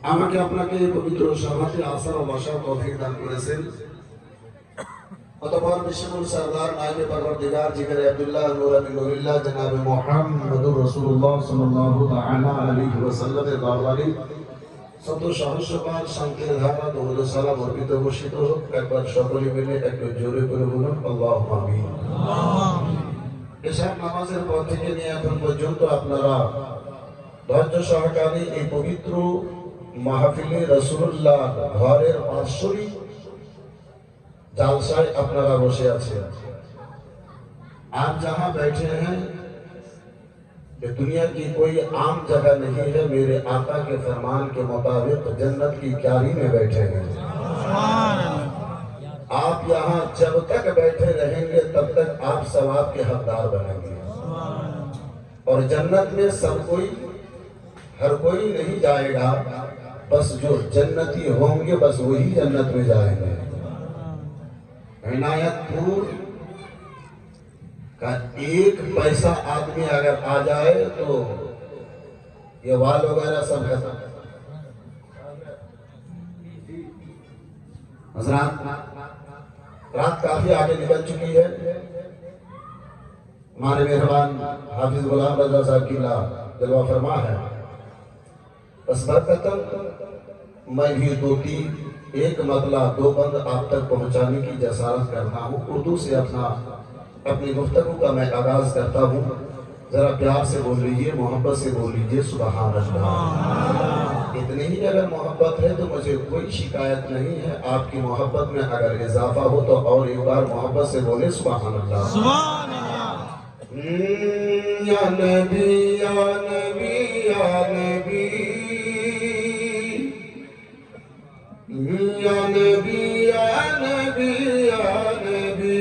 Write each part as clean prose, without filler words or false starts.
আমাকে আপনাকে পবিত্র সভাতে আসার ও বসার তৌফিক দান করেছেন। অতঃপর বিশ্বমূল সরদার নায়েবে পরওয়ারদিগার জিগরে আব্দুল্লাহ নূর নূরুল্লাহ জনাবে মুহাম্মদুর রাসূলুল্লাহ সাল্লাল্লাহু তাআলা আলাইহি ওয়াসাল্লামের দরবারে শত সহস্রবার শান্তির ধারা দরুদ ও সালাম অর্পিত ঘোষিত হোক। একবার সকলে মিলে একটু জোরে করে বলুন আল্লাহুম্মা আমিন। এশার নামাজের পর থেকে নিয়ে এখন পর্যন্ত আপনারা ধৈর্য সহকারে এই পবিত্র মাহফিলে রাসূলুল্লাহ ঘরের বাৎসরিক जालसाए अपना बसे आप जहां बैठे हैं ये दुनिया की कोई आम जगह नहीं है। मेरे आका के फरमान के मुताबिक जन्नत की क्यारी में बैठे हैं। आप यहाँ जब तक बैठे रहेंगे तब तक आप सवाब के हकदार बनेंगे। और जन्नत में सब कोई हर कोई नहीं जाएगा, बस जो जन्नती होंगे बस वही जन्नत में जाएंगे। इनायतपुर का एक पैसा आदमी अगर आ जाए तो ये वाल वगैरह सब खत्म। रात काफी आगे निकल चुकी है। हमारे मेहरबान हाफिज गुलाम रजा साहब की जलवा फरमा है। बस बरकतन मैं भी एक मतला दो बंद आप तक पहुंचाने की जसारत करता हूँ। उर्दू से अपनी गुफ्तगू का मैं आगाज करता हूँ। जरा प्यार से बोल लीजिए, मोहब्बत से बोल लीजिए सुभान अल्लाह। इतनी ही अगर मोहब्बत है तो मुझे कोई शिकायत नहीं है। आपकी मोहब्बत में अगर इजाफा हो तो और एक बार मोहब्बत से बोले सुभान अल्लाह। या नबी या नबी या नबी या नबी या नबी या नबी।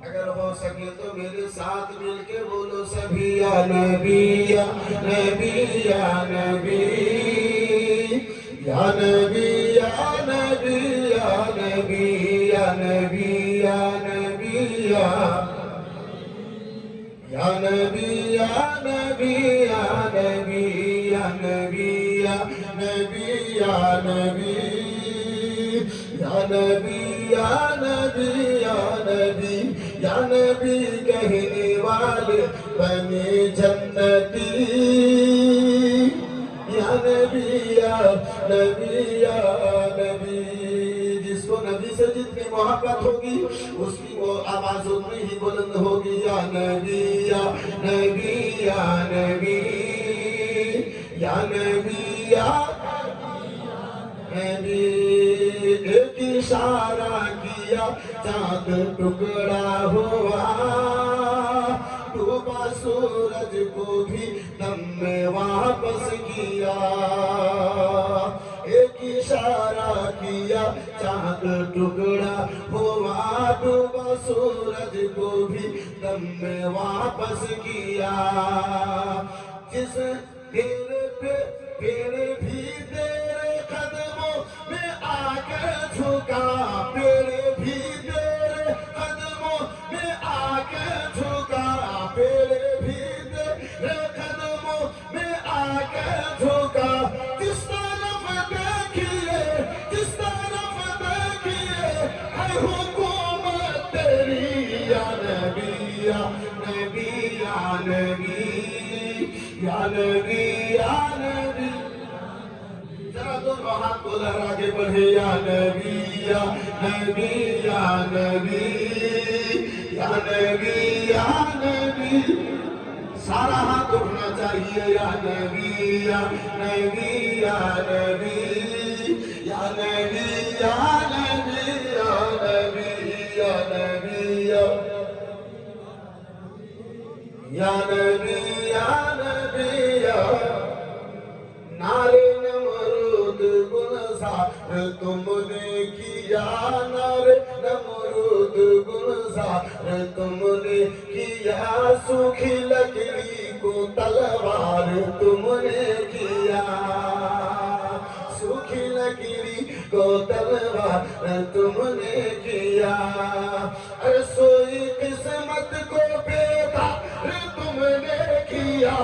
अगर हो सके तो मेरे साथ मिलके बोलो सभी या नबी या नबी या नबी या नबी या नबी या नबी या नबी या नबी या नबी या नबी या नबी या नबी या नबी या नबी या नबी या नबी या नबी या नबी कहने वाले बने जन्नती। या नबी या नबी या नबी। जिसको नबी से जितनी मोहब्बत होगी उसकी वो आवाज उतनी ही बुलंद होगी। या नबी या नबी या नबी या नबी या नबी। एक इशारा किया चांद टुकड़ा हुआ, डूबा सूरज को भी दम में वापस किया। एक इशारा किया चांद टुकड़ा हुआ, डूबा सूरज को भी दम में वापस किया। जिस पेड़ भी तेरे कदमों में आकर झुका, पेड़ भी तेरे कदमों में आकर झुका, पेड़ भी तेरे कदमों में आकर झुका। जिस तरफ देखिए है हुकूमत तेरी। या नबी या नबी या नबी या नबी या नबी। जरा दोनों हाथ को लहरा के बढ़े। या नबी या नबी या नबी या नबी या नबी। सारा हाथ उठना चाहिए। या नबी या नबी या नबी या नबी या नबी या नबी या नबी या नबी या नबी या। नारे नमरूद गुलजार तुमने किया, नारे नमरूद गुलजार तुमने किया। सूखी लकड़ी को तलवार तुमने किया, सूखी लकड़ी को तलवार तुमने किया। अरे सोई किस्मत को बेदार तुमने किया,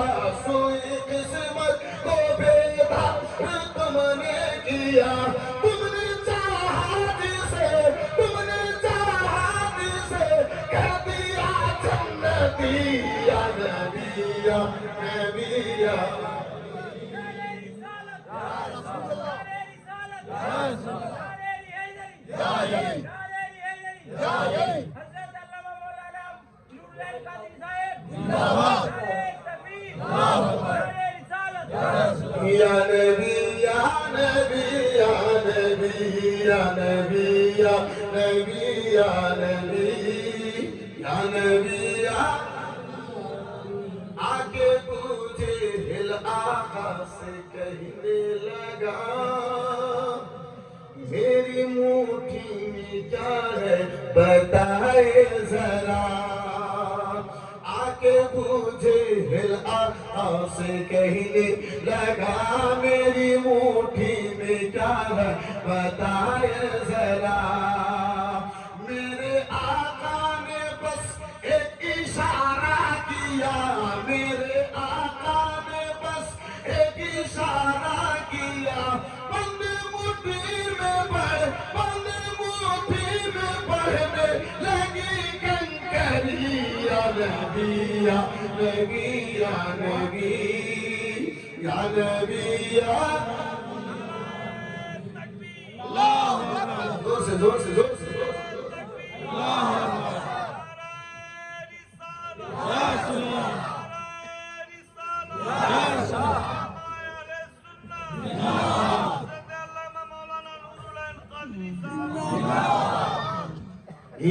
सोई किस्मत को दिया, तुमने चाहा जिसे, तुमने चाहा जिसे, कर दिया जन्नती। या नबी या नबी या या नबी या नबी या नबी या नबी या नबी या नबी या नबी या आगे तुझे हिल आका से कहने लगा, मेरी मुट्ठी में क्या है बताए जरा। आके मुझे हिल आका से कहने लगा, मेरी मुट्ठी में क्या है बताए जरा। मेरे आका ने बस एक इशारा किया, मेरे आका ने बस एक इशारा किया, बंद मुट्ठी में बढ़ने लगी कंकरी। या नबी या नबी या नबी या नबी या जोर से जोर से जोर से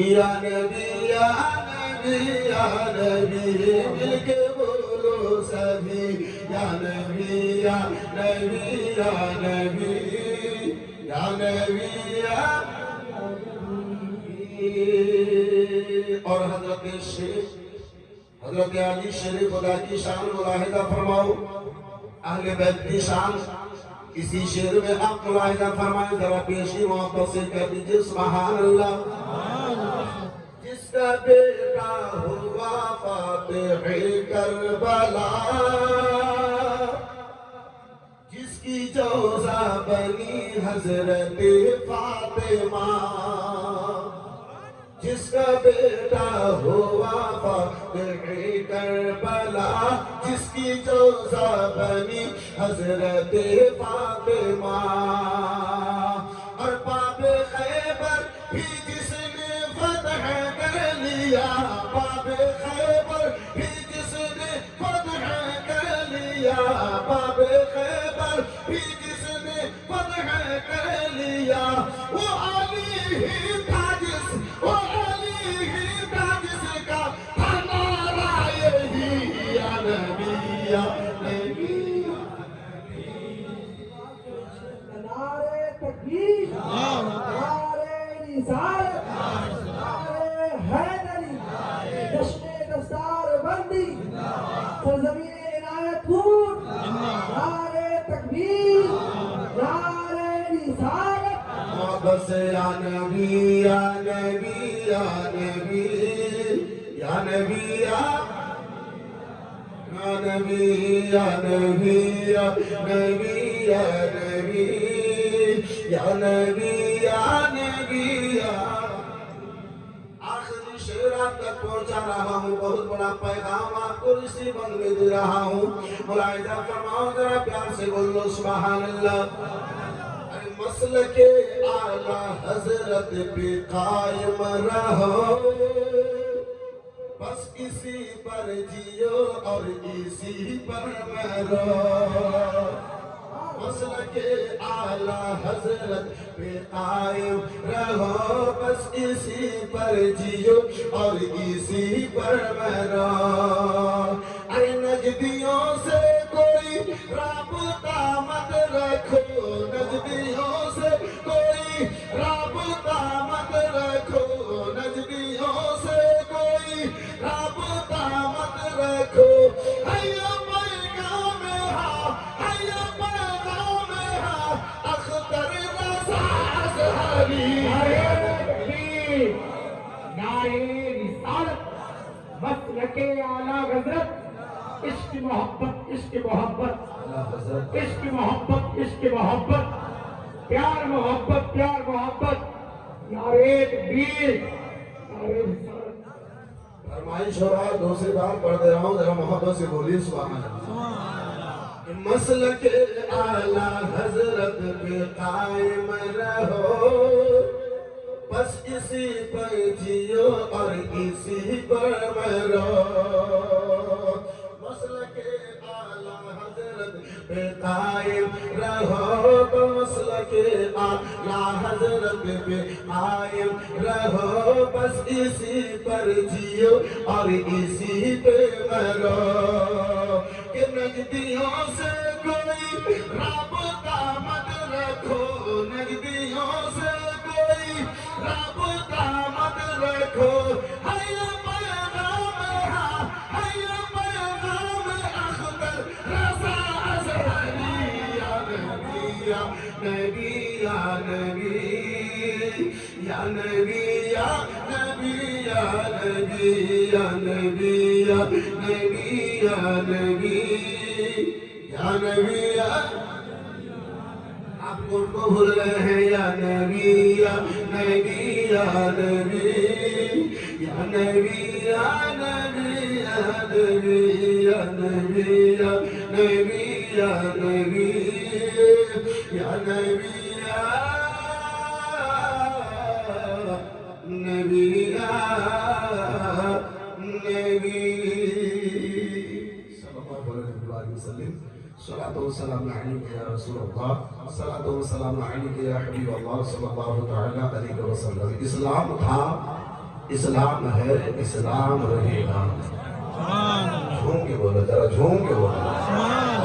या नबी या नबी या नबी मिलके बोलो सभी, या नबी या नबी या नबी या नबी या नबी। और हजरत शेख हजरत अली शेर खुदा की शान मुलाहिदा फरमाओ, अहले बैत की शान इसी शेर में आप मुलाहिदा फरमाएं। जरा पेशी मोहब्बत से कर दीजिए सुभान अल्लाह। जिसका बेटा हुआ फातिह करबला, जिसकी जोजा बनी हजरत फातिमा, जिसका बेटा हुआ फातिह करबला, जिसकी जोजा बनी हजरत फातिमा। और पापे खैबर भी जिसने फतह कर लिया, पापे खैबर भी जिसने फतह कर लिया, पापे खैबर भी जिसने फतह कर लिया, वो अली ही था वो अली ही था जिसका था नारा यही, या नबी या नबी। नारे तकबीर, नारे रिसालत, नारे हैदरी, जश्न दस्तार बंदी, सरज़मीन इनायतपुर, नारे तकबीर, नारे रिसालत। बस या नबी या नबी या नबी या नबी या नबी या नबी या नबी या नबी या नबी या नबी या। आखिरी शेर आप तक पहुंचा रहा हूँ, बहुत बड़ा पैगाम आपको इसी बंद में दे रहा हूँ। मुलाहिदा फरमाओ, जरा प्यार से बोलो सुभान अल्लाह। मसल के आला हजरत पे कायम रहो, बस इसी पर जियो और इसी पर मरो। मसल के आला हजरत पे कायम रहो, बस इसी पर जियो और इसी पर मरो। अरे नजदियों से कोई राबता मत रखो, नजदियों से कोई राबता मत रखो, नजदियों से कोई राबता मत रखो। हैया पैगाम हा, हैया पैगाम हा, अख्तर रज़ा अज़हरी। नारे रिसालत, मसलके आला हज़रत, इश्क मोहब्बत, इश्क मोहब्बत, इश्क मोहब्बत, इश्क मोहब्बत। प्यार मोहब्बत यार एक बीच फरमाइश हो रहा है, दूसरी बार पढ़ दे रहा हूँ, जरा मोहब्बत से बोलिए सुभान अल्लाह। मसलक आला हजरत पे कायम रहो, बस इसी पर जियो और इसी पर मरो। मसलक आला हजरत पे कायम रहो, तो मसलक आला हजरत पे कायम रहो, बस इसी पर जियो और इसी पे मरो। कि नजदियों से कोई राबता मत रखो, नजदियों से कोई राबता मत रखो। हैया पैगाम अख्तर रज़ा अज़हरी, या नबी या नबी या नबी या नबी या नबी या नबी या नबी या नबी या नबी या नबी या। आप कोर्ट को भूल रहे हैं, या नबी या नबी या नबी या नबी या नबी या नबी या नबी या नबी या नबी या नबी या नबी या नबी सल्लल्लाहु अलैहि वसल्लम। सलातो व सलाम अलैका या रसूल अल्लाह, सलातो व सलाम अलैका या हबीब अल्लाह सल्लल्लाहु तआला अलैहि वसल्लम। इस्लाम था, इस्लाम है, इस्लाम रहेगा। झूम के बोलो, जरा झूम के बोलो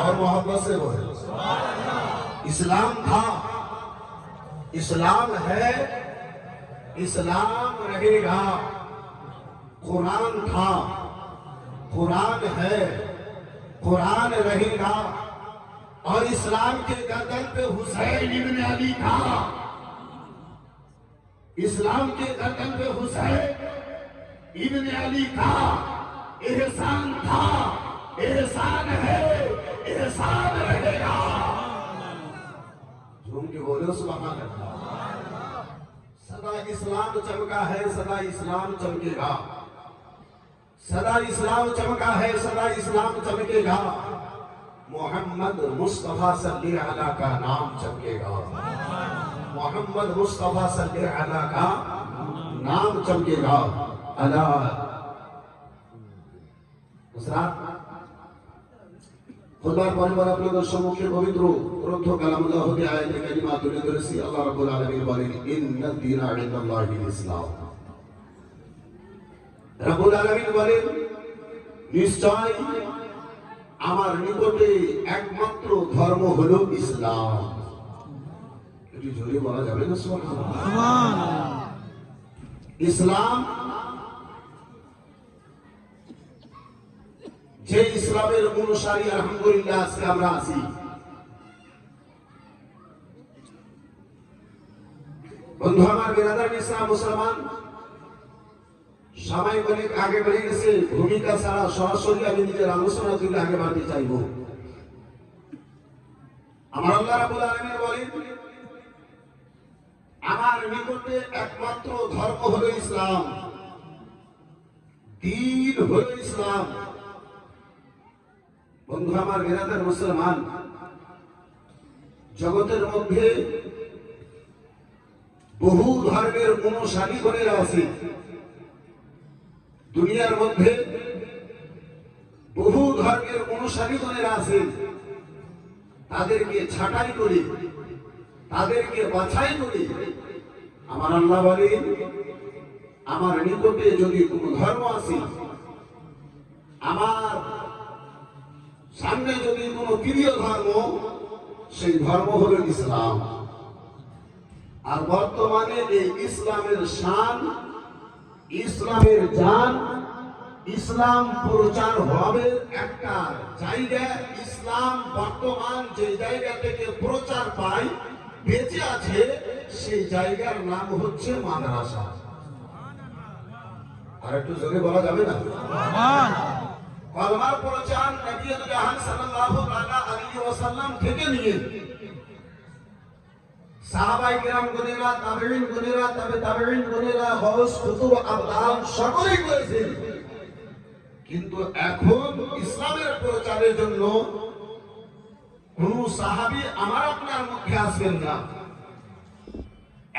और मोहब्बत से बोलो। इस्लाम था, इस्लाम है, इस्लाम रहेगा। कुरान था, कुरान है, कुरान रहेगा। और इस्लाम के गर्दन पे हुसैन इब्न अली था, इस्लाम के गर्दन पे हुसैन इब्न अली था। एहसान था, एहसान है, एहसान रहेगा। झूम के बोलो सुभान अल्लाह। सदा इस्लाम चमका है, सदा इस्लाम चमकेगा। सदा इस्लाम चमका है, सदा इस्लाम चमकेगा। मोहम्मद मुस्तफा सल्लल्लाहु अलैहि का नाम चमकेगा। मोहम्मद मुस्तफा सल्लल्लाहु अलैहि का नाम चमकेगा। अला दूसरा खुदार পরিবার আপনাদের সম্মুখে পবিত্র গ্রন্থ কালামুল্লাহ হতে আয়াতে কারিমা তুলে ধরেছি। আল্লাহ রাব্বুল আলামিন বলেন, ইন্নাদ দীনা ইনদাল্লাহিল ইসলাম। রাব্বুল আলামিন বলেন, নিশ্চয় আমার নিকটে একমাত্র ধর্ম হলো ইসলাম। এটি জোরে বলা যাবে না সুবহানাল্লাহ। ইসলাম, যে ইসলামের অনুসারী আলহামদুলিল্লাহ আজকে আমরা আছি। বন্ধু আমার, বিরাদার ইসলাম মুসলমান সময় অনেক আগে বেড়ে গেছে। ভূমিকা ছাড়া সরাসরি আমি নিজের আলোচনা তুলে আগে বাড়তে চাইব। আমার আল্লাহ রাব্বুল আলামিন বলেন, আমার নিকটে একমাত্র ধর্ম হলো ইসলাম, দ্বীন হলো ইসলাম। বন্ধু আমার, বিরাদার মুসলমান, জগতের মধ্যে বহু ধর্মের অনুসারী করে আছে। দুনিয়ার মধ্যে বহু ধর্মের অনুসারীগণেরা আছেন। তাদেরকে ছাঁটাই করে, তাদেরকে বাছাই করে আমার আল্লাহ বলেন, আমার নিকটে যদি কোন ধর্ম আছে, আমার সামনে যদি কোন প্রিয় ধর্ম, সেই ধর্ম হলো ইসলাম। আর বর্তমানে এই ইসলামের শান, ইসলামের জান, ইসলাম প্রচার হবে একটা জায়গা। ইসলাম বর্তমান যে জায়গা থেকে প্রচার পায়, বেঁচে আছে, সেই জায়গার নাম হচ্ছে মাদ্রাসা। আর একটু জোরে বলা যাবে না? কলমার প্রচার নবী জাহান সাল্লাল্লাহু আলাইহি ওয়াসাল্লাম থেকে নিয়ে সাহাবায়ে কেরাম গুনেরা, তাবেঈন গুনেরা, তাবেঈন গুনেরা, গৌস, কুতুব, আবদাল সকলেই করেছেন। কিন্তু এখন ইসলামের প্রচারের জন্য কোন সাহাবী আমার আপনার মধ্যে আসবেন না।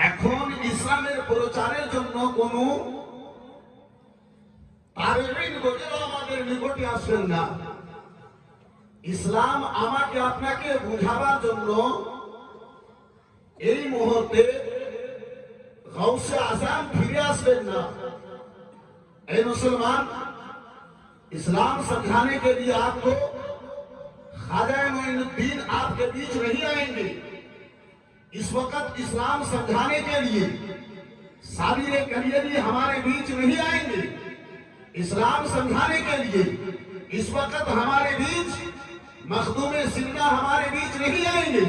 এখন ইসলামের প্রচারের জন্য কোন তাবেঈন গুনেরা আমাদের নিকটে আসবেন না। ইসলাম আমাকে আপনাকে বুঝাবার জন্য এই মুহূর্তে গাউসে আজম ফিরে আসবেন না। ऐ मुसलमान, इस्लाम समझाने के लिए आपको ख्वाजा मोइनुद्दीन आपके बीच नहीं आएंगे। इस वक्त इस्लाम समझाने के लिए साबिर कलियरी हमारे बीच नहीं आएंगे। इस्लाम समझाने के लिए इस वक्त हमारे बीच मखदूम सिन्ना हमारे बीच नहीं आएंगे।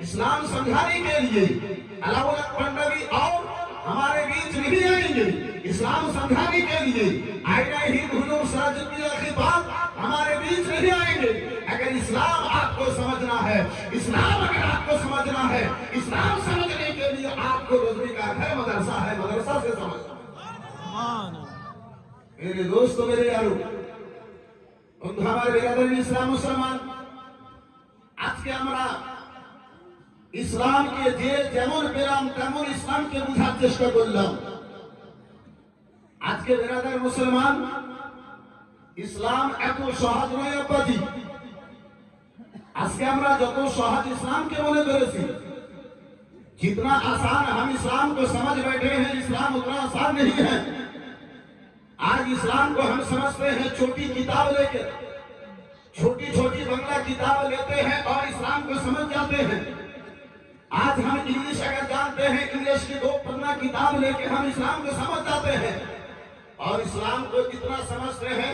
इस्लाम समझाने के लिए अलाउल पंडवी और हमारे बीच नहीं आएंगे। इस्लाम समझाने के लिए आईना हिंद हुजूर सिराजुद्दीन खिताब हमारे बीच नहीं आएंगे। अगर इस्लाम आपको समझना है, इस्लाम अगर आपको समझना है, इस्लाम समझने के लिए आपको रोजनी का घर मदरसा है, मदरसा से समझना। मेरे दोस्तों, मेरे यारों, हमारे बिरादर इस्लाम मुसलमान, आज के আমরা ইসলামকে যে যেমন পেলাম তেমন ইসলামকে বোঝার চেষ্টা করলাম। আজকে বিরাদার মুসলমান, ইসলাম এত সহজ নয় আব্বাজি। আজকে আমরা যত সহজ ইসলামকে মনে করেছি, जितना आसान हम इस्लाम को समझ बैठे हैं, इस्लाम उतना आसान नहीं है। आज इस्लाम को हम समझते हैं छोटी किताब लेकर, छोटी छोटी बंगला किताब लेते हैं और इस्लाम को समझ जाते हैं। आज हम इंग्लिश अगर जानते हैं, इंग्लिश की 2 पन्ना किताब लेके हम इस्लाम को समझ जाते हैं। और इस्लाम को इतना समझते हैं,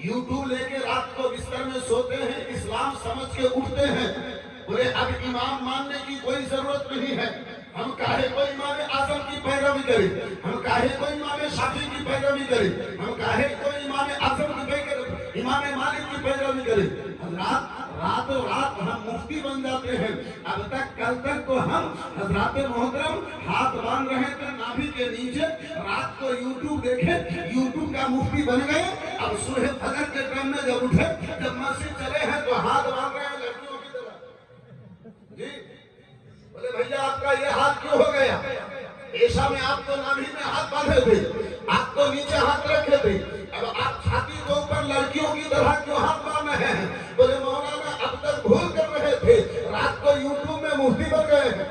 यूट्यूब लेके रात को बिस्तर में सोते हैं, इस्लाम समझ के उठते हैं। बोले अब इमाम मानने की कोई जरूरत नहीं है, हम काहे को इमाम आजम की पैरवी करें, हम काहे को इमाम शाफी की पैरवी करें, हम काहे को इमाम आजम की पैरवी, इमाम मालिक की पैरवी करें। रातों रात हम मुफ्ती बन जाते हैं। अब तक कल तक तो हम हजरात मोहतरम हाथ बांध रहे थे नाभि के नीचे, रात को यूट्यूब देखे, यूट्यूब का मुफ्ती बन गए। अब सुबह फजर के टाइम में जब उठे, जब मस्जिद चले हैं तो हाथ बांध रहे हैं लड़कियों की तरह। जी बोले भैया आपका ये हाथ क्यों हो गया? ऐसा में आप तो नाभि में हाथ बांधे थे, आप तो नीचे हाथ रखे थे, अब आप छाती के ऊपर लड़कियों की तरह क्यों हाथ बांध रहे हैं? बोले मौलाना अब तक भूल कर रहे थे, रात को यूट्यूब में मुफ्ती बन गए हैं,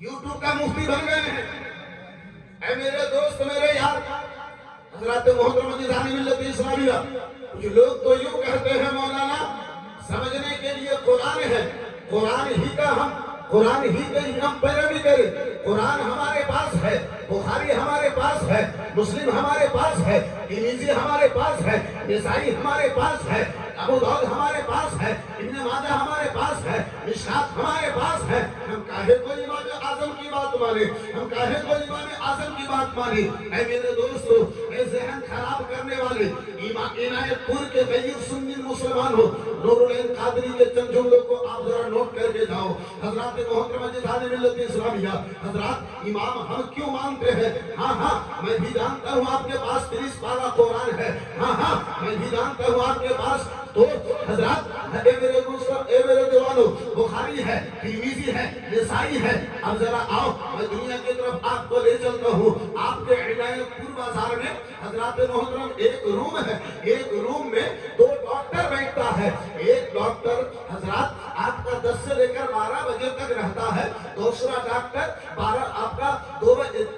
यूट्यूब का मुफ्ती बन गए हैं। ऐ मेरे दोस्त, मेरे यार, हजरत मोहतरम जिदानी मिल्लत इस्लामिया, कुछ लोग तो यूं कहते हैं मौलाना समझने के लिए कुरान है, कुरान ही का हम पैरवी करें। कुरान हमारे पास है, बुखारी हमारे पास है, मुस्लिम हमारे पास है, तिरमिज़ी हमारे पास है, नसाई हमारे पास है, अबू दाऊद हमारे पास है, इब्न माजा हमारे पास है, मिशकात हमारे पास है। हम काहे को इमाम आजम की बात माने, हम काहे को इमाम आजम की बात माने? ऐ मेरे दोस्तों, ऐ ज़हन खराब करने वाले, इनायतपुर के गरीब सुन्नी मुसलमान हो, नूरुल इन कादरी के चंद जुमलों को आप जरा नोट करके जाओ। हजरत मोहतरम जिदानी मिल्लत इस्लामिया, हजरत इमाम हम क्यों मानते हैं? हाँ, मैं भी जानता हूँ आपके पास 30 पारा कुरान है, हाँ, मैं भी जानता हूँ आपके पास तो हजरत मेरे जवानों बुखारी है, तिरमिज़ी है, नसाई है। अब जरा आओ, मैं दुनिया की तरफ आपको ले चलता हूँ। आपके इनायतपुर बाजार में हजरत मोहतरम एक रूम है, एक रूम में 2 डॉक्टर बैठता है। एक डॉक्टर हजरत आपका 10 से लेकर 12 बजे तक रहता है, दूसरा डॉक्टर 2 बजे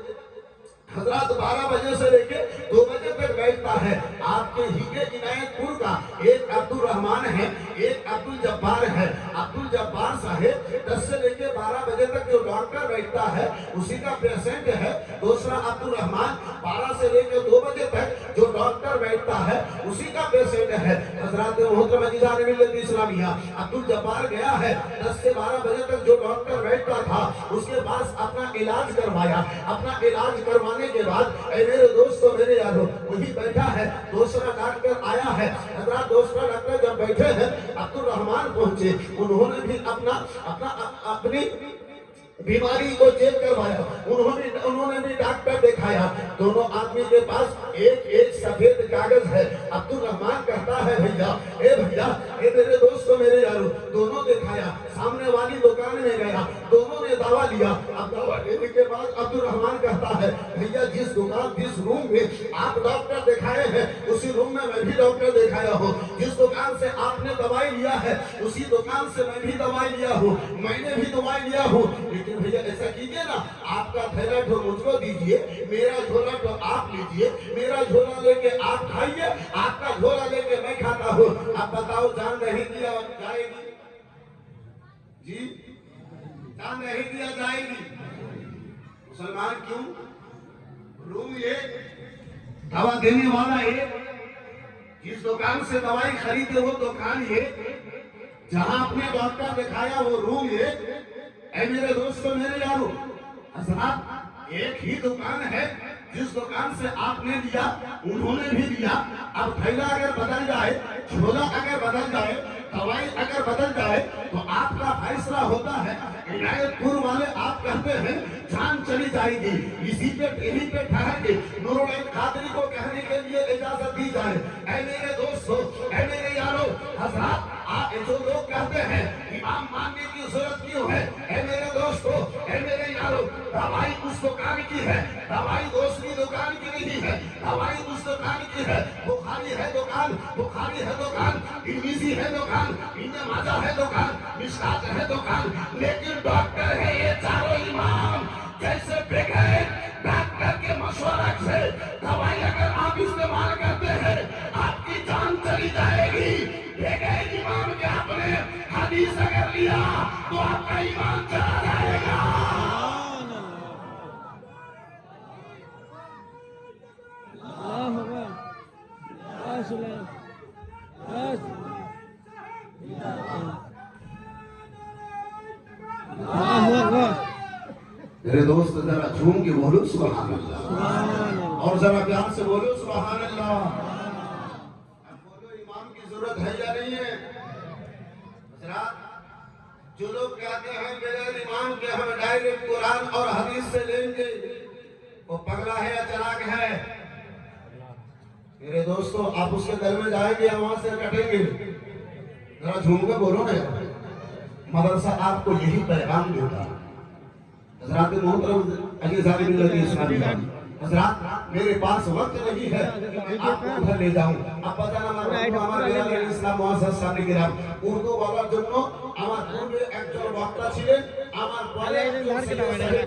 हजरत 12 बजे से लेके 2 बजे तक बैठता है। आपके ही के इनायतपुर का एक अब्दुल रहमान है, एक अब्दुल जब्बार है। अब्दुल जब्बार साहेब 10 से लेके 12 बजे तक जो डॉक्टर बैठता है उसी का पेशेंट है। दूसरा अब्दुल रहमान 12 से लेके 2 बजे तक जो डॉक्टर डॉक्टर बैठता है उसी का पेशेंट है। हजरत मोहतरम अजीज़ान मिल्लत इस्लामिया अब्दुल जब्बार गया है 10 से 12 बजे तक जो डॉक्टर बैठता था उसके पास अपना इलाज करवाया। अपना इलाज करवाने के बाद मेरे दोस्तों मेरे यारों वही बैठा है। दूसरा डॉक्टर आया है। हजरत दूसरा डॉक्टर जब बैठे हैं अब्दुल रहमान पहुंचे, उन्होंने भी अपनी बीमारी को चेक करवाया। उन्होंने भी डॉक्टर दिखाया। दोनों आदमी के पास एक सफेद कागज है। अब्दुल रहमान कहता है भैया ए मेरे दोस्तों मेरे यारों, दोनों दिखाया। सामने वाली दुकान में गया, दोनों ने दवा लिया। अब दवा लेने के बाद अब्दुल रहमान कहता है भैया जिस रूम में आप डॉक्टर दिखाए हैं उसी रूम में मैं भी डॉक्टर दिखाया हूँ। जिस दुकान से आपने दवाई लिया है उसी दुकान से मैं भी दवाई लिया हूँ, मैंने भी दवाई लिया हूँ। लेकिन भैया ऐसा कीजिए ना, आपका थैला तो मुझको दीजिए, मेरा झोला तो आप लीजिए, मेरा झोला लेके आप खाइए, आपका झोला लेके मैं खाता हूँ। अब बताओ जान नहीं दिया जाएगी जी? जान नहीं दिया जाएगी? मुसलमान क्यों? रूम ये, दवा देने वाला ये, जिस दुकान से दवाई खरीदे वो दुकान ये, जहां आपने डॉक्टर दिखाया वो रूम ये। ऐ मेरे दोस्तों मेरे यारों, हजरात एक ही दुकान है। जिस दुकान से आपने लिया उन्होंने भी लिया। अब थैला अगर बदल जाए, झोला अगर बदल जाए, दवाई अगर बदल जाए तो आपका फैसला होता है। इनायतपुर वाले आप कहते हैं जान चली जाएगी, इसी पे ठहर के नूरुल कादरी को कहने के लिए इजाजत दी जाए। ऐ मेरे दोस्तों ऐ मेरे यारों, हजरात आप जो लोग कहते हैं इमाम मानने की जरूरत क्यों है? ऐ मेरे दोस्तों ऐ मेरे यारों, दवाई उस दुकान की है, दवाई दूसरी दुकान की नहीं है। दवाई उस दुकान की है। बुखारी है दुकान, तिरमिज़ी है दुकान, इब्न माजा है दुकान, मिशकात है दुकान, लेकिन डॉक्टर है ये चारों इमाम। जैसे बगैर डॉक्टर के मशवरा से दवाई अगर आप इस्तेमाल करते हैं आपकी जान चली जाएगी। बगैर इमाम के आपने हदीस अगर लिया तो आपका ईमान चला जाएगा। मेरे दोस्त जरा झूम के बोलो सुभान अल्लाह, और जरा प्यार से बोलो सुभान अल्लाह। अब बोलो इमाम की जरूरत है या नहीं है? जो लोग कहते हैं बगैर इमाम के हम डायरेक्ट कुरान और हदीस से लेंगे, वो पगला है या चलाक है? मेरे दोस्तों आप उसके घर में जाएंगे या वहां से कटेंगे? जरा झूम के बोलो ना। मदरसा आपको यही पैगाम देता है। हजरात मोहतरम अजीज़ान मिल्लत इस्लामिया, हजरात मेरे पास वक्त नहीं है मैं आपको उधर ले जाऊं। अब बताना हमारे इस्लाम मुआज़्ज़ज़ सामने गिराम उर्दू वाला जन्नो আমার পূর্বে একজন বক্তা ছিলেন, আমার পরে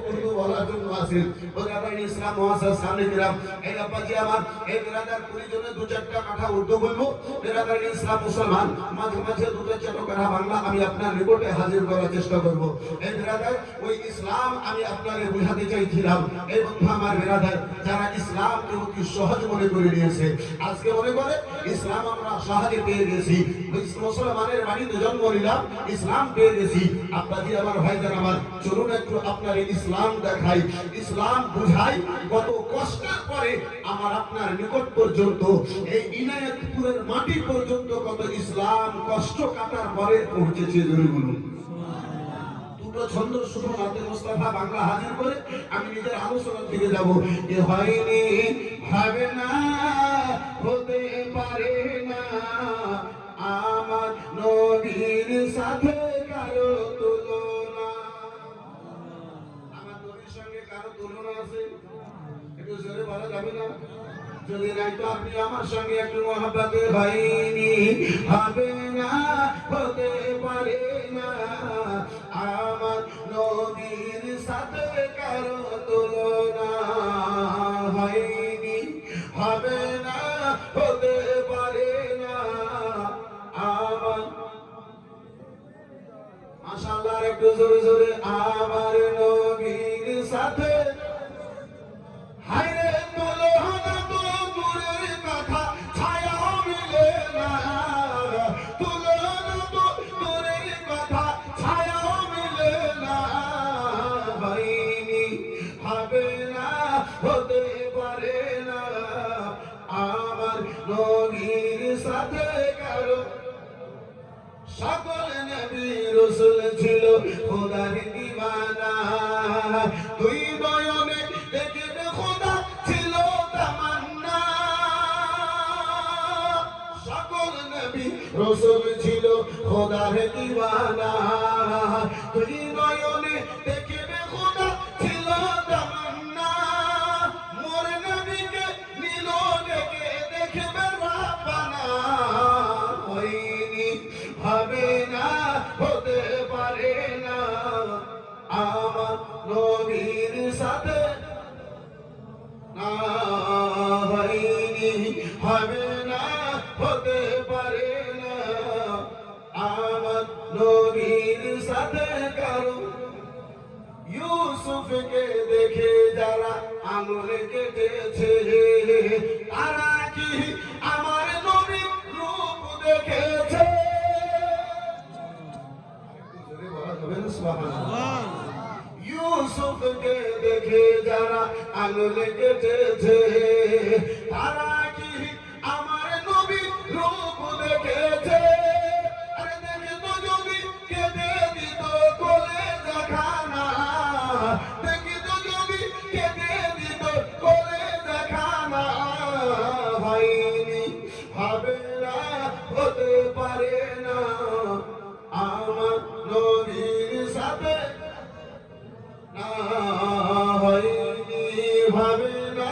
উর্দু বলার জন্য আসেন। বগাবাইন ইসলাম মুআজ্জাজ সামনে দিলাম। এই আব্বাজি আমার এই বিরাদার পরিজনে দু চারটা কথা উর্দু বলবো। বিরাদার ইসলাম মুসলমান মাঝে মাঝে দুটো চারটা কথা বাংলা আমি আপনার রিপোর্টে হাজির করার চেষ্টা করব। এই বিরাদার ওই ইসলাম আমি আপনাকে বোঝাতে চাইছিলাম। এই বন্ধু আমার বিরাদার যারা ইসলামকে অতি সহজ মনে করে নিয়েছে, আজকে মনে করে ইসলাম আমরা সহজে পেয়ে গেছি, মুসলমানের বাড়িতে জন্ম নিলাম, ইসলাম পেয়ে গেছি। আপনাদের আমার ভাইজান আমার, চলুন একটু আপনার ইসলাম দেখাই, ইসলাম বুঝাই। কত কষ্টের পরে আমার আপনার নিকট পর্যন্ত এই ইনায়েতপুরের মাটি পর্যন্ত কত ইসলাম কষ্ট কাটার পরে পৌঁছেছে। জরুরি দুটো ছন্দ শুধু নাতে মুস্তাফা বাংলা হাজির করে আমি নিজের আলোচনার দিকে যাব। এ হয়নি, হবে না, হতে পারে না আমার নবীর সাথে কারো তুলনা। আমার নবীর সঙ্গে কারো তুলনা আছে? একটু জোরে বলা যাবে না? যদি নাই তো আপনি আমার সঙ্গে একটু মহব্বতে হয়নি, হবে না, হতে পারে না আমার নবীর সাথে কারো তুলনা। হয়নি, হবে না, হতে পারে না আমার, মাশাআল্লাহ একটু জোরে জোরে, আমার নবীর সাথে। হায়রে তুলনা তো দূরের কথা, নবী রাসূল ছিল খোদার দিওয়ানা দুই নয়নে দেখবে খোদা ছিল তামান্না সকল নবী রাসূল ছিল খোদার দিওয়ানা দুই নয়নে দেখবে খোদা ছিল তামান্না মোর নবীকে নীল দেখে দেখবে রাব্বানা হয়নি হবে না হতে পারে না আমার নবীর সাথে না হয়নি হবে না হতে পারে না আমার নবীর সাথে কারো ইউসুফকে দেখে যারা আঙুল কেটেছে তারা কি আমার নবীর রূপ দেখেছে ইউসুফকে দেখে যারা আঙুল কেটেছে তারা কি আমার নবীর রূপ দেখেছে আরে দেখে তো যদি কেঁদে দিত কোলে দেখানা দেখে তো যদি কেঁদে দিত কোলে দেখানা হয়নি হবে না হতে পারে না আমার নবীর সাথে না হয়নি হবে না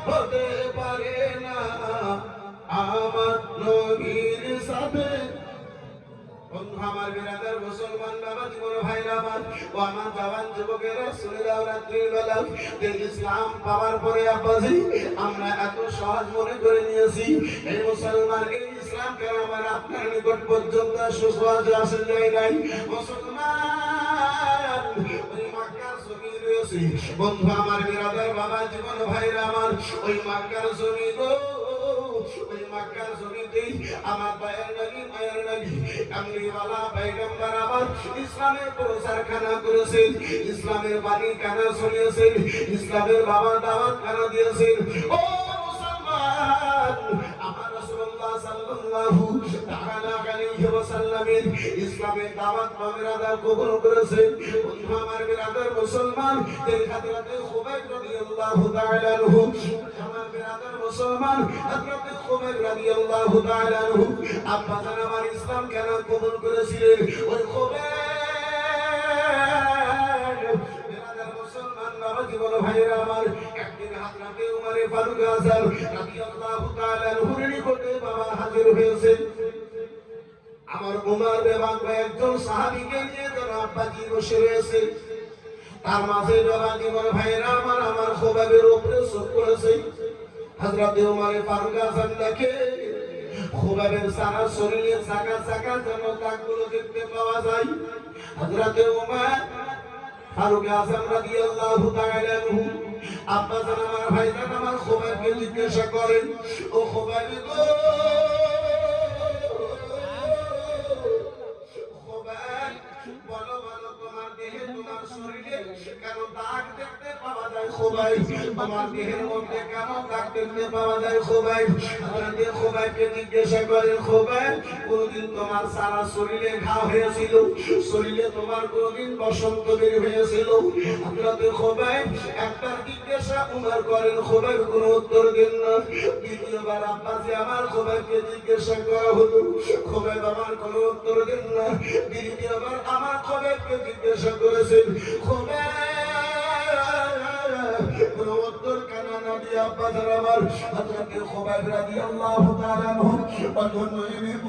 হতে পারে না আমার নবীর সাথে বন্ধু আমার বিরাদার মুসলমান বাবা জীবন ভাইরা আমার ও আমার জওয়ান যুবকেরা শুনে যাও রাত্রির বেলা দিন ইসলাম পাওয়ার পরে আব্বাজি আমরা এত সহজ মনে করে নিয়েছি এই মুসলমান এই ইসলাম কেন আমার আপনার নিকট পর্যন্ত সুসহজ আসে যায় নাই মুসলমান ওই মক্কার জমি রয়েছে বন্ধু আমার বিরাদার বাবা জীবন ভাইরা আমার ওই মক্কার জমি গো ওই মক্কার জমিতেই আমার মায়ের নবী কামলিওয়ালা পয়গম্বর আমার ইসলামের প্রচারখানা করেছেন ইসলামের বাণী কানা শুনিয়েছেন ইসলামের বাবা দাওয়াত কানা দিয়েছেন ও মুসলমান আমার রাসূলুল্লাহ সাল্লাল্লাহু তাআলা আলাইহি ওয়াসাল্লামের ইসলামের দাওয়াত মামেরাদা কবুল করেছেন বন্ধু আমার বিরাদার মুসলমান এই হাজরাতে খুবাইব রাদিয়াল্লাহু তাআলা আনহু আমার বিরাদার মুসলমান হযরত খুবাইব রাদিয়াল্লাহু তাআলা আনহু আব্বা জান আমার ইসলাম কেন কবুল করেছিলেন ওই খুবাইব বিরাদার মুসলমান বাবা জীবন ভাইরা আমার একদিন হযরতে উমর ফারুক আযম রাদিয়াল্লাহু তাআলা আনহুর নিকটে বাবা হাজির হয়েছেন আমার উমর বেবাক একজন সাহাবীকে নিয়ে তার আব্বাজি বসে রয়েছে তার মাঝে বাবা জীবন ভাইরা আমার খুবাইবের উপরে চোখ করেছে হযরতে উমর ফারুক আযম দেখে খুবাইবের সারা শরীরে চাকা চাকা যেন দাগগুলো দেখতে পাওয়া যায় হযরতে উমর ফারুক আযম রাদিয়াল্লাহু তাআলা আনহু আব্বা জান আমার ভাইজান আমার খুবাইবকে জিজ্ঞাসা করেন ও খুবাইব গো খুবাইব বলো বলো তোমার দেহে তোমার শরীরে কেন দাগ দেখতে পাওয়া যায় খুবাইব তোমার দেহের মধ্যে কেন দাগ দেখতে পাওয়া যায় খুবাইব হযরতে খুবাইবকে জিজ্ঞাসা করেন খুবাইব কোনদিন তোমার সারা শরীরে ঘা হয়েছিল শরীরে তোমার কোনদিন বসন্ত বের হয়েছিল হযরতে খুবাইব একবার জিজ্ঞাসা উমর করেন খুবাইব কোনো উত্তর দেন না দ্বিতীয়বার আব্বাজি আমার খুবাইবকে জিজ্ঞাসা করা হলো খুবাইব আমার কোনো উত্তর দেন না দ্বিতীয়বার আমার খুবাইবকে জিজ্ঞাসা করেছেন খুবাইব কোনো উত্তর কেন না দিয়ে আব্বা জান আমার হযরতে খুবাইব রাদিয়াল্লাহু তাআলা আনহু অন্য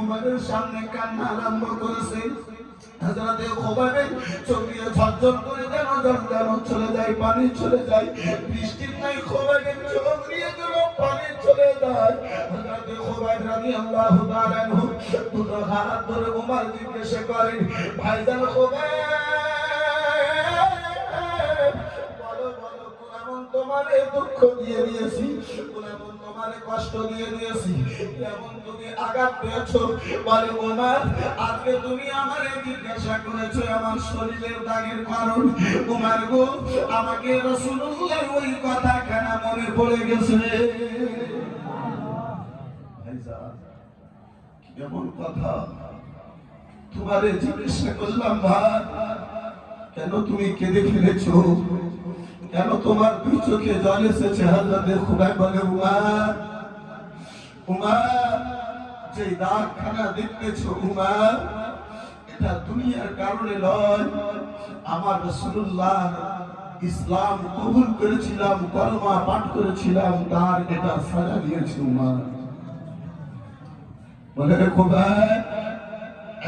উমরের সামনে কান্না আরম্ভ করেছেন হযরতে খুবাইব চোখ দিয়ে ঝরঝর করে যেন চলে যায় পানি চলে যায় বৃষ্টির নাই খুবাইবের চোখ দিয়ে যেন পানি চলে যায় হযরতে খুবাইব রাদিয়াল্লাহু তাআলা আনহু দুটো হাত ধরে উমর জিজ্ঞাসা করেন ভাইজান খুবাইব বলো বলো কোন তোমারে দুঃখ দিয়ে দিয়েছি কোন তোমারে কষ্ট দিয়ে দিয়েছি এমন তুমি আঘাত পেয়েছো বলে উমর আজকে তুমি আমারে জিজ্ঞাসা করেছো আমার শরীরের দাগের কারণ উমর গো আমাকে রাসূলুল্লাহর ওই কথা কেন মনে পড়ে গেছে ভাইজান কেমন কথা তোমারে জিজ্ঞাসা করলাম ভাই, কেন তুমি কেঁদে ফেলেছো? কেন তোমার দুই চোখে জল এসেছে? হযরতে খুবাইব বলে, উমর, উমর, যে দাগখানা দেখতেছো উমর, এটা দুনিয়ার কারণে নয়। আমার রাসূলুল্লাহ ইসলাম কবুল করেছিলাম, কলমা পাঠ করেছিলাম, তার এটা সাজা দিয়েছে উমর। বলে খুবাইব,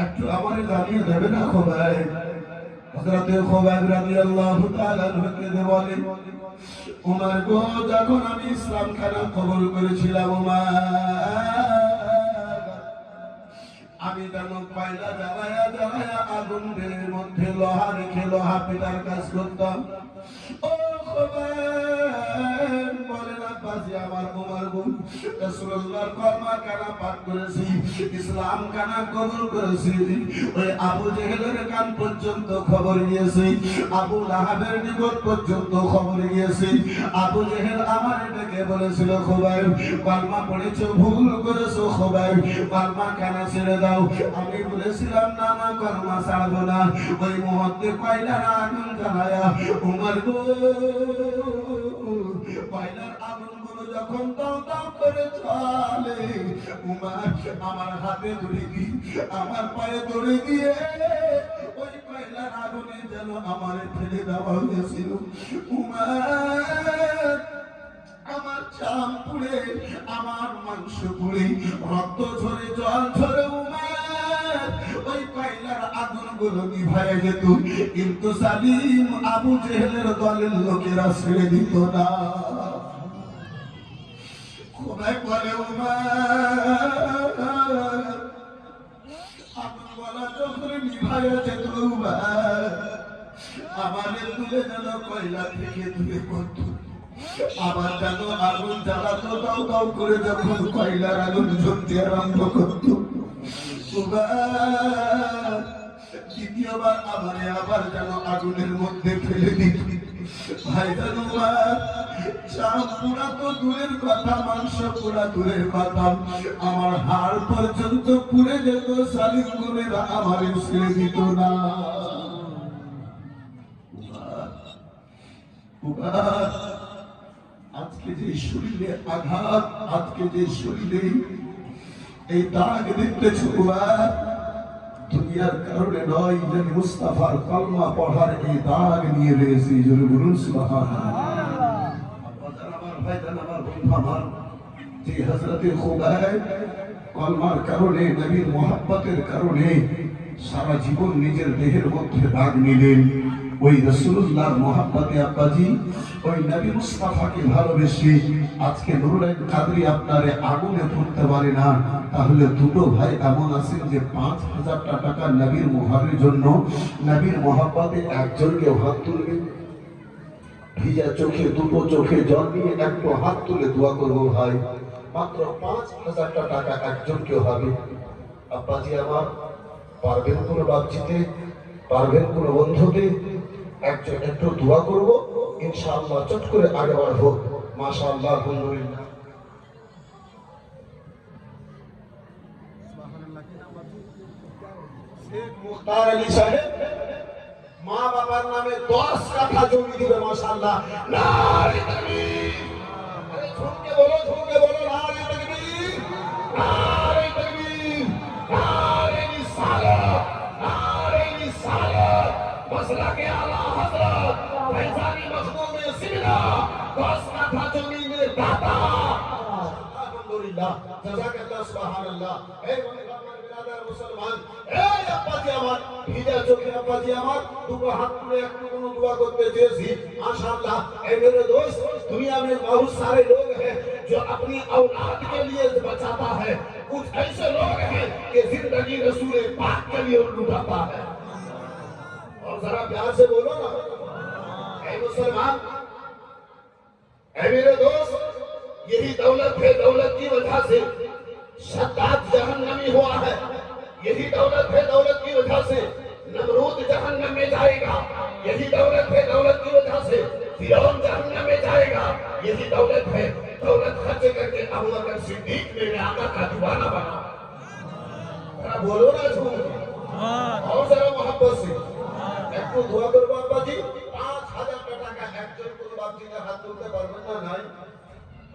একটু আমারে জানিয়ে দেবে না খুবাইব? হযরতে খুবাইব রাদিয়াল্লাহু তাআলা আনহুকে বলেন, উমর গো, যখন আমি ইসলাম খানা কবুল করেছিলাম উমর, আমি যেন কয়লা জ্বালায়া জ্বালায়া আগুনের মধ্যে লোহা রেখে লোহা পিটার কাজ করতাম। ও খুবাইব বলেন, আব্বাজি আমার উমর গো, রাসূলুল্লাহর কলমা কানা পাঠ করেছি, ইসলাম কানা কবুল করেছি। ওই আবু জেহেলের কান পর্যন্ত খবর গিয়েছে, আবু লাহাবের নিকট পর্যন্ত খবর গিয়েছে। আবু জেহেল আমার ডেকে বলেছিল, খুবাইব কলমা পড়েছো, ভুল করেছো খুবাইব, কলমা কানা ছেড়ে দাও। আমি বলেছিলাম না না, কলমা ছাড়বো না। ওই মুহূর্তে কয়লার আগুন জ্বালায়া উমর গো, কয়লার আগুনগুলো যখন দাও দাও করে চলে, উমর আমার হাতে দড়ি দিয়ে, আমার পায়ে দড়ি দিয়ে ওই কয়লার আগুনে যেন আমার ফেলে দেওয়া হয়েছিল। উমর আমার চাম পুড়ে, আমার মাংস পুড়ে, রক্ত ঝরে, জল ঝরে উমর ওই কয়লার আগুনগুলো নিভাইয়া যেত, কিন্তু সালিম আবু জেহেলের দলের লোকেরা ছেড়ে দিত না। খুবাইব বলে, উমর আগুন বলা যখন নিভাইয়া যেত উমর আমাদের তুলে যেন কয়লা থেকে তুলে করত, আবার যেন আগুন জ্বালাতো, দাও দাও করে যখন কয়লার আগুন জ্বলতে আরম্ভ করত, দ্বিতীয়বার আবার যেন আগুনের মধ্যে ফেলে দিত। ভাইজান উমর, চাম পুরা তো দূরের কথা, মাংস পুরা দূরের কথা, আমার হাড় পর্যন্ত পুড়ে যেত, সালিম গুনেরা আমার ছেড়ে দিত না। আজকে যে শরীরে আঘাত, আজকে যে শরীরে এই দাগ দেখতেছো দুনিয়ার কারণে নয়, যে মুস্তাফার কলমা পড়ার এই দাগ নিয়ে রয়েছে। জোরে বলুন সুবহানাল্লাহ। আমার ভাইজান, আমার বন্ধু আমার, যে হযরতে খুবাইব কলমার কারণে, নবীর মোহাব্বতের কারণে সারা জীবন নিজের দেহের মধ্যে দাগ নিলেন, ওই রাসূলুল্লাহর মোহাব্বতে আব্বাজি ওই নবী মুস্তাফাকে ভালোবেসে আজকে নুরুল কাদরি আপনারে আগুনে পড়তে পারে না, তাহলে দুটো ভাই এমন আছেন যে ৫,০০০ টাকা নবীর মোহারের জন্য, নবীর মোহাব্বতে একজনকে হাত তুলবে, ভিজা চোখে, দুটো চোখে জল নিয়ে একটু হাত তুলে দোয়া করবো ভাই, মাত্র ৫,০০০ টাকা একজনকে হবে। আব্বাজি আমার, পারবেন কোনো বাপজিতে, পারবেন কোনো বন্ধুতে, একজন একটু দোয়া করবো, ইনশাআল্লাহ চট করে আগে বাড়বো। মাশাআল্লাহ, আলহামদুলিল্লাহ। শেখ মুখতার আলী সাহেব মা বাবার নামে 10 কাঠা জমি দিবে, মাশাআল্লাহ। নারে তাকবীর, আরে ঝুঁকে বলো, ঝুঁকে বলো, নারে তাকবীর, নারে তাকবীর, নারে রিসালাত, নারে রিসালাত, মাসলাকে আলা হযরত ফैजानी मखदूम सिमला 10 কাঠা জমিনের দাতা। আলহামদুলিল্লাহ, জাযাকাল্লাহ, সুবহানাল্লাহ। এই আমার বিরাদার মুসলমান, এই আব্বাজি আমার, ভিজা চোখে আব্বাজি আমার, দুটো হাত তুলে একটু কোনো দোয়া করতে চেয়েছি। माशाअल्लाह, ऐ मेरे दोस्त, दुनिया में बहुत सारे लोग हैं जो अपनी औलाद के लिए बचाता है, कुछ ऐसे लोग हैं कि जिंदगी रसूल पाक के लिए लुटाता है। और जरा प्यार से बोलो ना, ऐ मुसलमान, ऐ मेरे दोस्त, यही दौलत है, दौलत की वजह से शद्दाद जहन्नमी हुआ है, यही दौलत है, दौलत की वजह से नमरूद जहन्नम में जाएगा, यही दौलत है, दौलत की वजह से फिरौन जहन्नम में जाएगा, यही दौलत है, दौलत खर्च करके अबू बकर सिद्दीक ने आका का दीवाना बना। बोलो ना झूठ, और जरा मोहब्बत से একটু দোয়া করবো আব্বাজি 5000 টাকা একজন কোন বাচ্চাকে হাত তুলতে পারবেন না নাই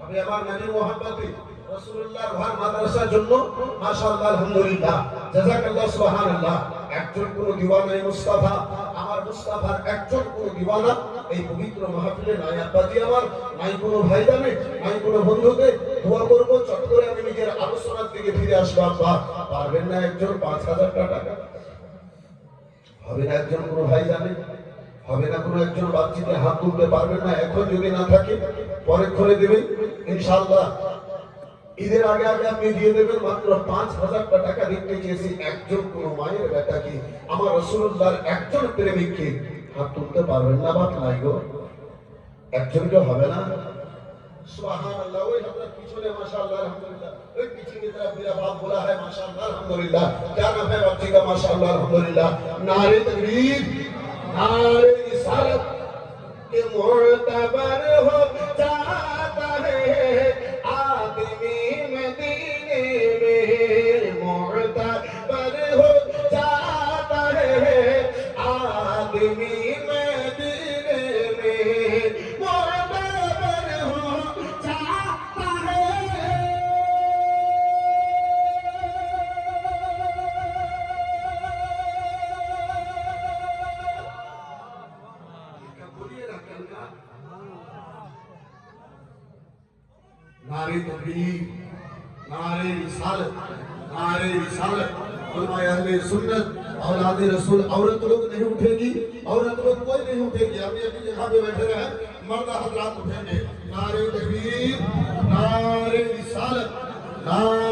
আমি আমার নবীর মোহাব্বতে রাসূলুল্লাহর ঘর মাদ্রাসার জন্য মাশাআল্লাহ আলহামদুলিল্লাহ জাযাকাল্লাহ সুবহানাল্লাহ একজন কোন দিওয়ানা মুস্তাফা আমার মুস্তাফার একজন কোন দিওয়ানা এই পবিত্র মাহফিলে নাই আব্বাজি আমার নাই কোন ভাইজানে নাই কোন বন্ধুকে দোয়া করব চট করে আমি নিজের আলোচনার দিকে ফিরে আসবো আব্বা পারবেন না একজন 5000 টাকা হবে না একজন কোন ভাইজানে হবে না কোনো একজন বাচ্চাকে হাত তুলতে পারবেন না এখন যদি না থাকে পরে করে দেবেন ইনশাআল্লাহ ঈদের আগে আগে আপনি দিয়ে দেবেন মাত্র 5000 টাকা দিতে চেয়েছি একজন কোন মায়ের বেটাকে আমার রাসূলুল্লাহর একজন প্রেমিককে হাত তুলতে পারবেন না বাপ নাই গো একজনকে হবে না সুবহানাল্লাহ ওই হযরত পিছনে মাশাআল্লাহ আলহামদুলিল্লাহ ওই পিছনে की तरफ मेरा बाप बोला है माशाअल्लाह अल्हम्दुलिल्लाह क्या नाम है बच्चे का माशाअल्लाह अल्हम्दुलिल्लाह नारे तकबीर नारे रिसालत के मुअतबर हो जाता है आदमी मदीने में मुअतबर हो जाता है आदमी मदीने में मुअतबर हो जाता है नारे तकबीर नारे रिसालत उलमाए अहले सुन्नत औलाद रसूल औरत लोग नहीं उठेगी औरत लोग कोई नहीं उठेगी अभी अपनी जगह पे बैठे रहे मर्द हजरात उठेंगे नारे तकबीर नारे रिसालत नारे